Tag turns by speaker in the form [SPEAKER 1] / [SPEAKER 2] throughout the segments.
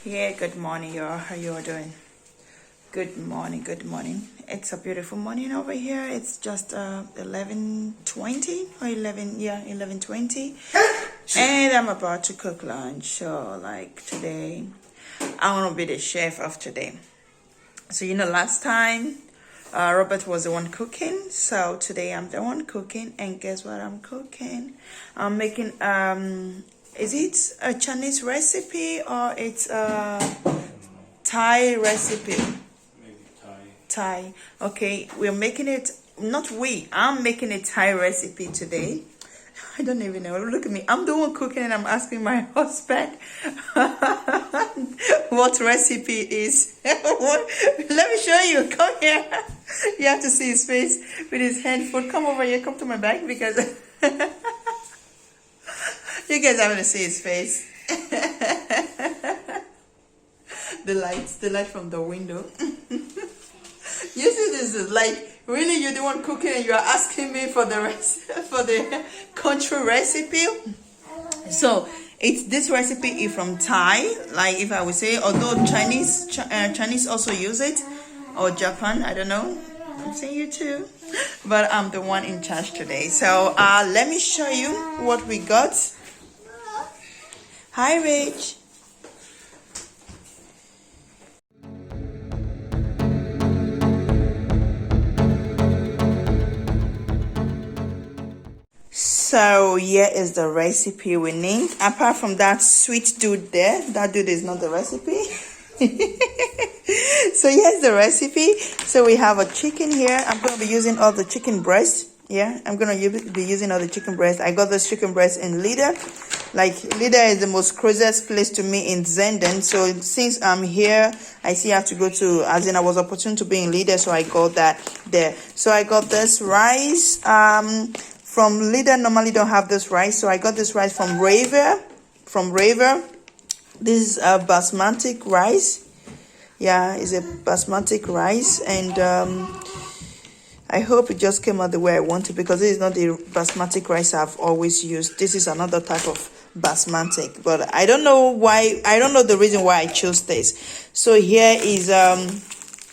[SPEAKER 1] Yeah, good morning, y'all. How you all doing? Good morning, good morning. It's a beautiful morning over here. It's just 11:20 or 11:20, and I'm about to cook lunch. So like today, I want to be the chef of today. So last time Robert was the one cooking, so today I'm the one cooking, and guess what I'm cooking? I'm making is it a Chinese recipe or it's a Thai recipe?
[SPEAKER 2] Maybe Thai.
[SPEAKER 1] Thai. Okay, we're making it, not we, I'm making a Thai recipe today. I don't even know. Look at me. I'm the one cooking and I'm asking my husband what recipe is. Let me show you. Come here. You have to see his face with his hand full. Come over here. Come to my back because you guys are going to see his face. The light from the window. You see, this is like, really, you're the one cooking and you're asking me for the country recipe. So this recipe is from Thai, like if I would say, although Chinese also use it, or Japan, I don't know. I'm saying you too, but I'm the one in charge today. So let me show you what we got. Hi, Rich. So here is the recipe we need. Apart from that sweet dude there, that dude is not the recipe. So here's the recipe. So we have a chicken here. I'm going to be using all the chicken breast. Yeah, I'm going to be using all the chicken breast. I got this chicken breast in Lida. Like, Lida is the most closest place to me in Zenden. So since I'm here, I still have to go to, as in I was opportune to be in Lida, so I got that there. So I got this rice. From Lida, normally don't have this rice, so I got this rice from Raver. This is a basmati rice. Yeah, it's a basmati rice, and I hope it just came out the way I want it, because this is not the basmati rice I've always used. This is another type of basmati, but I don't know why. I don't know the reason why I chose this. So here is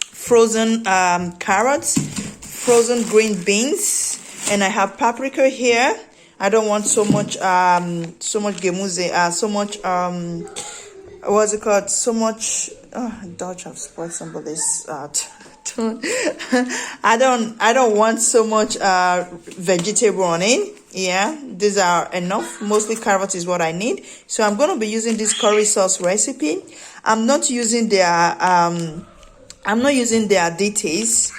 [SPEAKER 1] frozen carrots, frozen green beans. And I have paprika here. I don't want so much gemuze, so much what's it called? So much Dutch have spoiled somebody's tone. I don't want so much vegetable on it. Yeah, these are enough. Mostly carrot is what I need. So I'm gonna be using this curry sauce recipe. I'm not using their additives.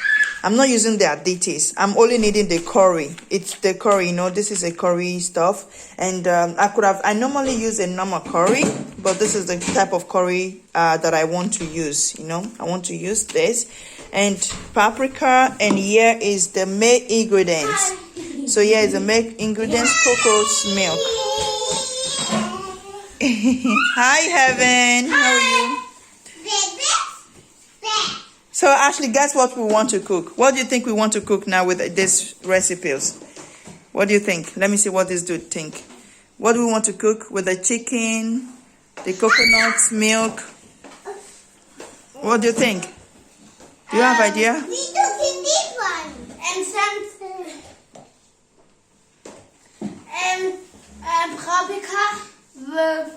[SPEAKER 1] I'm not using the additives. I'm only needing the curry. It's the curry, this is a curry stuff. And I normally use a normal curry, but this is the type of curry that I want to use, I want to use this. And paprika, and here is the main ingredients. So here is the main ingredients, cocoa milk. Hi, Heaven. How are you? So Ashley, guess what we want to cook? What do you think we want to cook now with these recipes? What do you think? Let me see what this dude think. What do we want to cook with the chicken, the coconuts, milk? What do you think? Do you have idea?
[SPEAKER 3] We cooking this one and paprika
[SPEAKER 1] with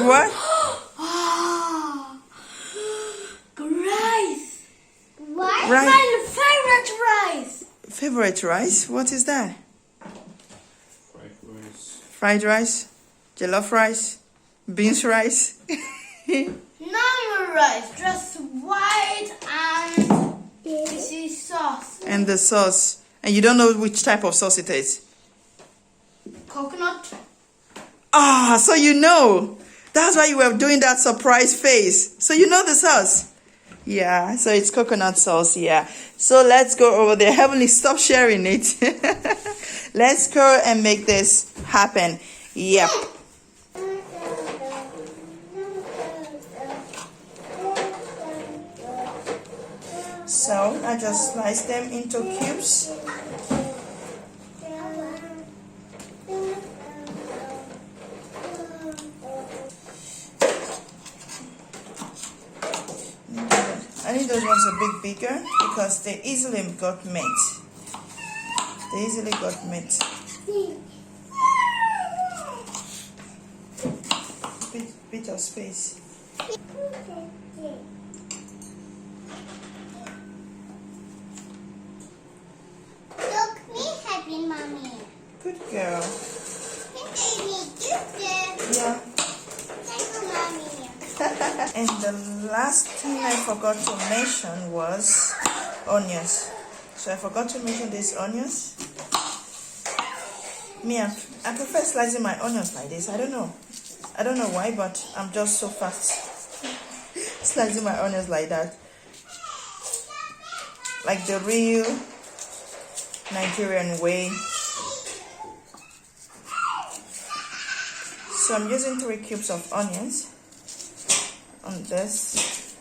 [SPEAKER 1] what?
[SPEAKER 3] Rice. What?
[SPEAKER 1] Right.
[SPEAKER 3] My favorite rice.
[SPEAKER 1] Favorite rice? What is that?
[SPEAKER 2] Fried rice.
[SPEAKER 1] Fried rice? Jollof rice? Beans rice?
[SPEAKER 3] Normal rice, just white and this is sauce.
[SPEAKER 1] And the sauce. And you don't know which type of sauce it is?
[SPEAKER 3] Coconut.
[SPEAKER 1] So you know. That's why you were doing that surprise face. So you know the sauce. Yeah, so it's coconut sauce, yeah. So let's go over there. Heavenly, stop sharing it. Let's go and make this happen. Yep. So I just slice them into cubes. using those ones a bit bigger because they easily got met. They easily got met. Bit of space.
[SPEAKER 3] Look, me happy, mommy.
[SPEAKER 1] Good girl. Yeah.
[SPEAKER 3] Thank you, mommy.
[SPEAKER 1] And the last thing I forgot to mention was onions. So I forgot to mention these onions. Me, I prefer slicing my onions like this. I don't know why, but I'm just so fast slicing my onions like that, like the real Nigerian way. So I'm using 3 cubes of onions on this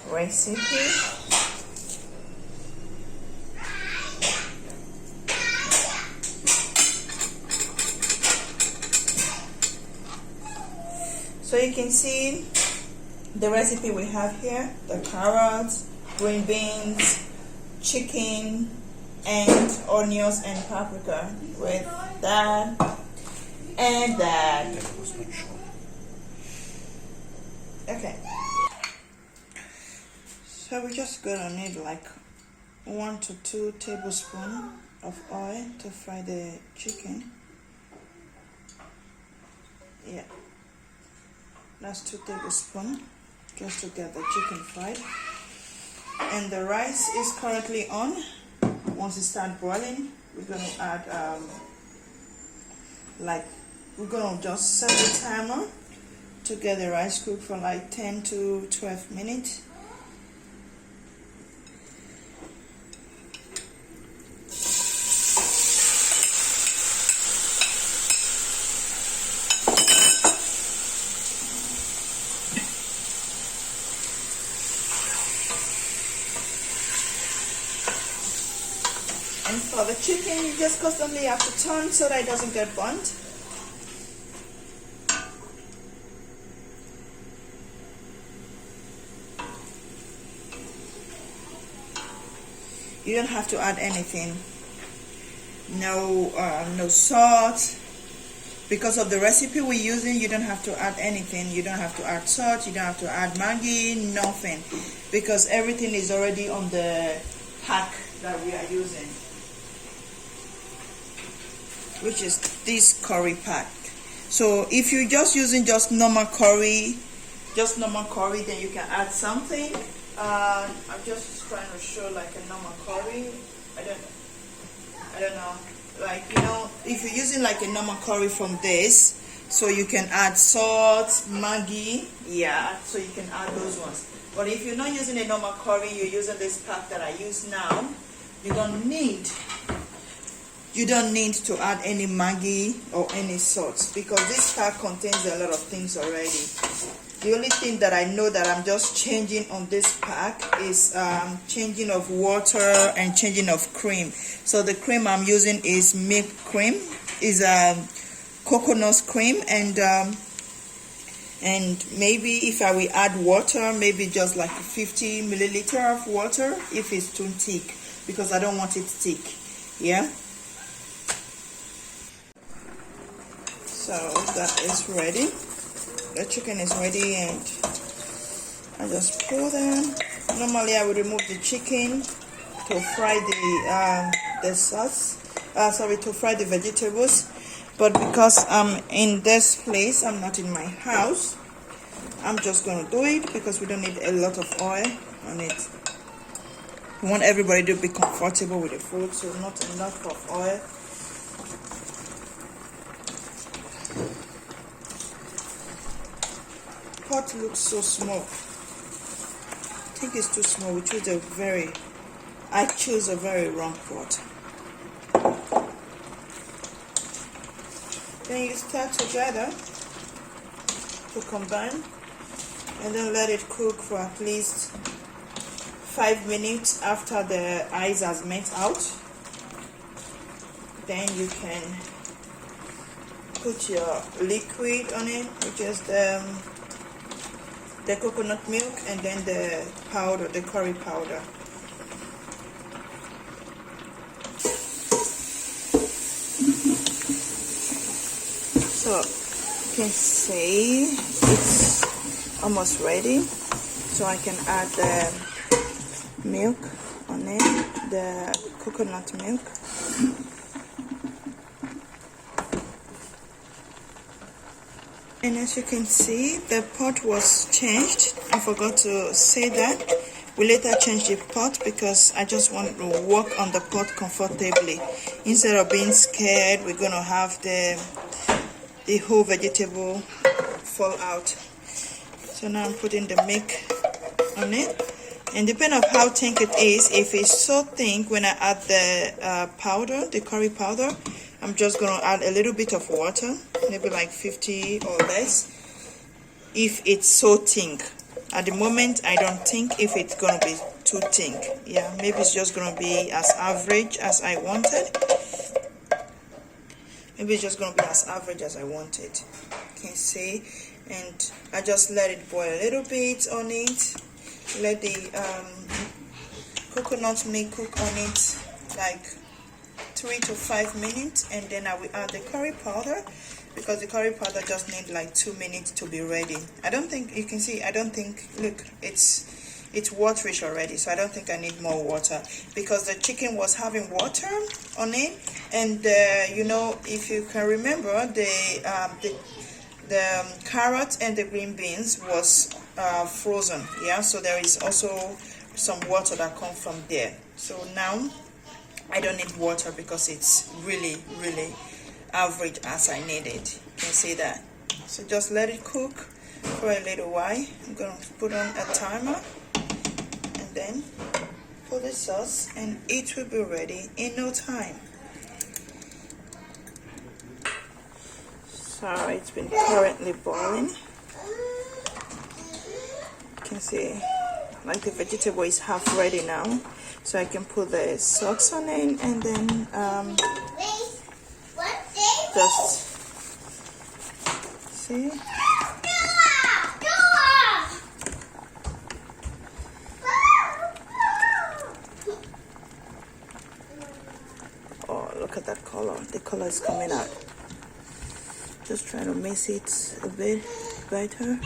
[SPEAKER 1] recipe. So you can see the recipe we have here: the carrots, green beans, chicken, and onions and paprika with that and that. Okay. So we're just gonna need like 1 to 2 tablespoons of oil to fry the chicken. Yeah. That's 2 tablespoons just to get the chicken fried. And the rice is currently on. Once it starts boiling, we're gonna add we're gonna just set the timer to get the rice cooked for like 10 to 12 minutes. And for the chicken, you just constantly have to turn so that it doesn't get burnt. You don't have to add anything. No salt. Because of the recipe we're using, you don't have to add anything. You don't have to add salt. You don't have to add Maggi. Nothing. Because everything is already on the pack that we are using, which is this curry pack. So if you're just using just normal curry, then you can add something. I'm just trying to show like a normal curry. I don't know. Like, you know, if you're using like a normal curry from this, so you can add salt, Maggi, yeah, so you can add those ones. But if you're not using a normal curry, you're using this pack that I use now, you don't need to add any Maggi or any salt, because this pack contains a lot of things already. The only thing that I know that I'm just changing on this pack is changing of water and changing of cream. So the cream I'm using is milk cream, is coconut cream, and maybe if I will add water, maybe just like 50 milliliter of water if it's too thick, because I don't want it thick. Yeah. So that is ready. The chicken is ready, and I just pour them. Normally I would remove the chicken to fry the sauce. To fry the vegetables. But because I'm in this place, I'm not in my house, I'm just gonna do it because we don't need a lot of oil on it. We want everybody to be comfortable with the food, so not enough of oil. Pot looks so small. I think it's too small. I choose a very wrong pot. Then you stir together to combine, and then let it cook for at least 5 minutes after the ice has melted out. Then you can put your liquid on it, which is the the coconut milk, and then the powder, the curry powder. So you can see it's almost ready. So I can add the milk on it, the coconut milk. And as you can see, the pot was changed. I forgot to say that. We later changed the pot because I just want to work on the pot comfortably. Instead of being scared, we're going to have the whole vegetable fall out. So now I'm putting the milk on it. And depending on how thick it is, if it's so thick, when I add the powder, the curry powder, I'm just going to add a little bit of water, maybe like 50 or less, if it's so thick. At the moment, I don't think if it's going to be too thick. Yeah, maybe it's just going to be as average as I wanted. Maybe it's just going to be as average as I wanted. You can see. And I just let it boil a little bit on it. Let the coconut milk cook on it like 3 to 5 minutes, and then I will add the curry powder, because the curry powder just need like 2 minutes to be ready. I don't think, you can see, I don't think, look, it's waterish already, so I don't think I need more water, because the chicken was having water on it. And you know, if you can remember, the carrot and the green beans was frozen, yeah, so there is also some water that comes from there. So now I don't need water because it's really average as I need it. You can see that. So just let it cook for a little while. I'm going to put on a timer and then put the sauce, and it will be ready in no time. So it's been currently boiling. You can see like the vegetable is half ready now. So I can put the sauce on it, and then just see. Oh, look at that color. The color is coming out. Just trying to mix it a bit better.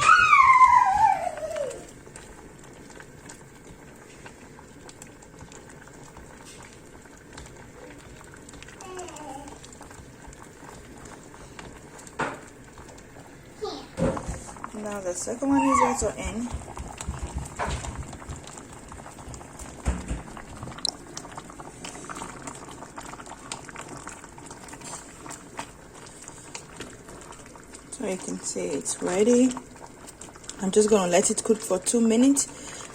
[SPEAKER 1] Now the second one is also in. So you can see it's ready. I'm just gonna let it cook for 2 minutes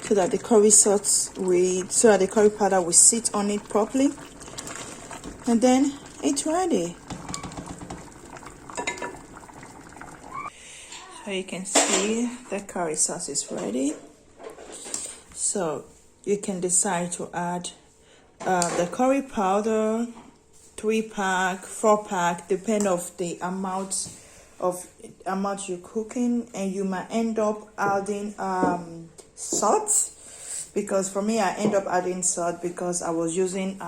[SPEAKER 1] so that the curry sauce so that the curry powder will sit on it properly, and then it's ready. So you can see the curry sauce is ready. So you can decide to add the curry powder, 3-pack, 4-pack, depend of the amount you're cooking, and you might end up adding salt, because for me I end up adding salt because I was using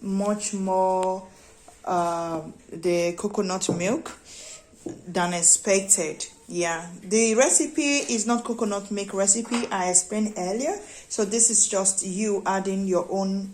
[SPEAKER 1] much more the coconut milk than expected. Yeah, the recipe is not coconut milk recipe I explained earlier, so this is just you adding your own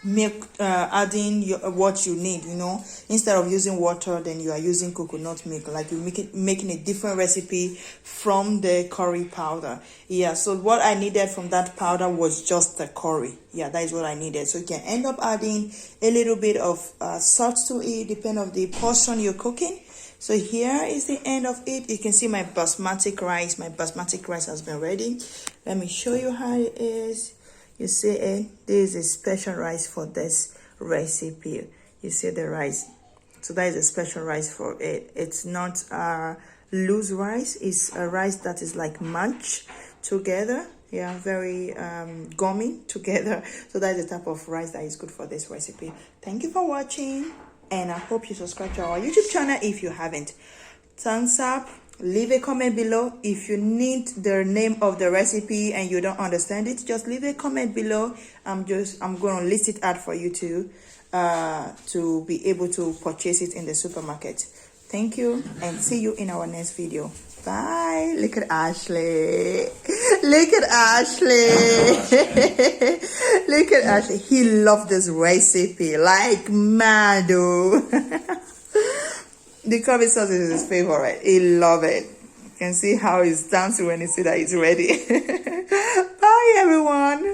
[SPEAKER 1] milk, adding what you need, you know. Instead of using water, then you are using coconut milk, like you're making a different recipe from the curry powder. Yeah, so what I needed from that powder was just the curry. Yeah, that is what I needed. So you can end up adding a little bit of salt to it, depending on the portion you're cooking. So here is the end of it. You can see my basmati rice. My basmati rice has been ready. Let me show you how it is. You see it? This is a special rice for this recipe. You see the rice. So that is a special rice for it. It's not loose rice. It's a rice that is like munched together. Yeah, very gummy together. So that is the type of rice that is good for this recipe. Thank you for watching, and I hope you subscribe to our YouTube channel if you haven't. Thumbs up, Leave a comment below. If you need the name of the recipe and you don't understand it, just leave a comment below. I'm going to list it out for you to be able to purchase it in the supermarket. Thank you, and see you in our next video. Bye. Look at Ashley. Look at Ashley. Look at Ashley. He loved this recipe like mad, though. The curry sauce is his favorite. He love it. You can see how he's dancing when he see that it's ready. Bye, everyone.